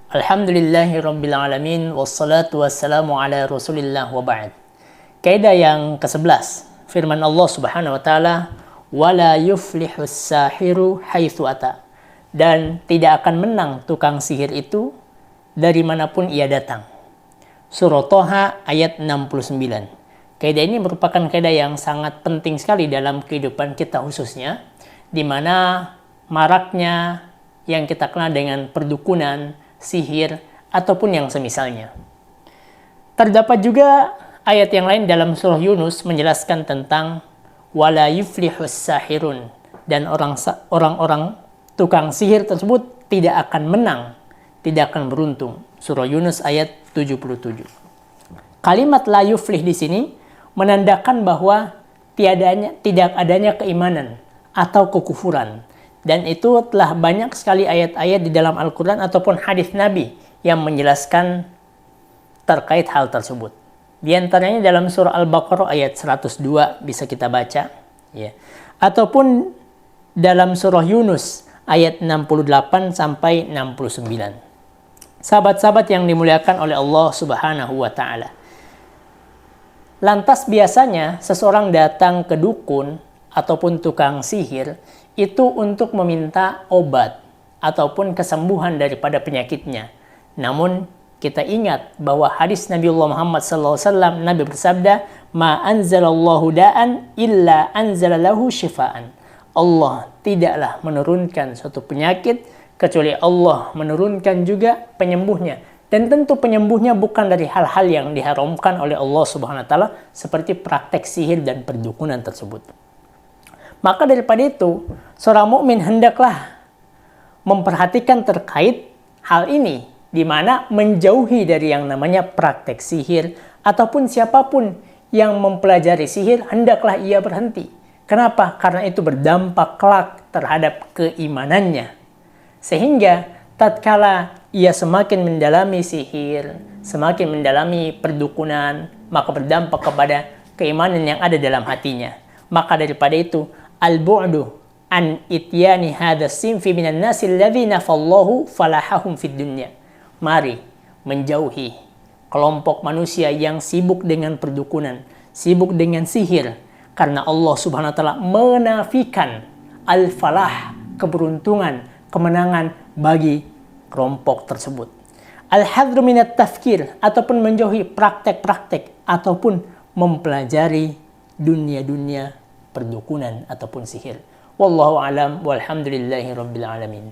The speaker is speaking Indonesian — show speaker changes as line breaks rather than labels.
Alhamdulillahi Rabbil Alamin, wassalatu wassalamu ala Rasulillah wa ba'd. Kaidah yang ke-11, firman Allah Subhanahu wa taala, "Wala yuflihus sahiru haitsu ata." Dan tidak akan menang tukang sihir itu dari manapun ia datang. Surah Thaha ayat 69. Kaidah ini merupakan kaidah yang sangat penting sekali dalam kehidupan kita khususnya, di mana maraknya yang kita kenal dengan perdukunan, sihir, ataupun yang semisalnya. Terdapat juga ayat yang lain dalam surah Yunus menjelaskan tentang wala yuflihus sahirun, dan orang-orang tukang sihir tersebut tidak akan menang, tidak akan beruntung. Surah Yunus ayat 77. Kalimat la yuflih di sini menandakan bahwa tidak adanya keimanan atau kekufuran. Dan itu telah banyak sekali ayat-ayat di dalam Al-Quran ataupun hadis Nabi yang menjelaskan terkait hal tersebut. Di antaranya dalam surah Al-Baqarah ayat 102 bisa kita baca, ya. Ataupun dalam surah Yunus ayat 68 sampai 69. Sahabat-sahabat yang dimuliakan oleh Allah Subhanahu wa taala. Lantas biasanya seseorang datang ke dukun ataupun tukang sihir itu untuk meminta obat ataupun kesembuhan daripada penyakitnya. Namun kita ingat bahwa hadis Nabiullah Muhammad SAW, Nabi bersabda, "Ma anzalallahu da'an illa anzalalahu syifaan." Allah tidaklah menurunkan suatu penyakit kecuali Allah menurunkan juga penyembuhnya. Dan tentu penyembuhnya bukan dari hal-hal yang diharamkan oleh Allah Subhanahu wa taala seperti praktek sihir dan perdukunan tersebut. Maka daripada itu, seorang mukmin hendaklah memperhatikan terkait hal ini, di mana menjauhi dari yang namanya praktek sihir ataupun siapapun yang mempelajari sihir, hendaklah ia berhenti. Kenapa? Karena itu berdampak kelak terhadap keimanannya. Sehingga tatkala ia semakin mendalami sihir, semakin mendalami perdukunan, maka berdampak kepada keimanan yang ada dalam hatinya. Maka daripada itu, al-bu'du an ityani hadha sinfi minan nasi alladhina fallahu falahahum fid dunya. Mari menjauhi kelompok manusia yang sibuk dengan perdukunan, sibuk dengan sihir, karena Allah Subhanahu wa taala menafikan al-falah, keberuntungan, kemenangan bagi kelompok tersebut. Al-hadru minat tafkir, ataupun menjauhi praktek-praktek ataupun mempelajari dunia-dunia perdukunan ataupun sihir. Wallahu alam walhamdulillahi rabbil alamin.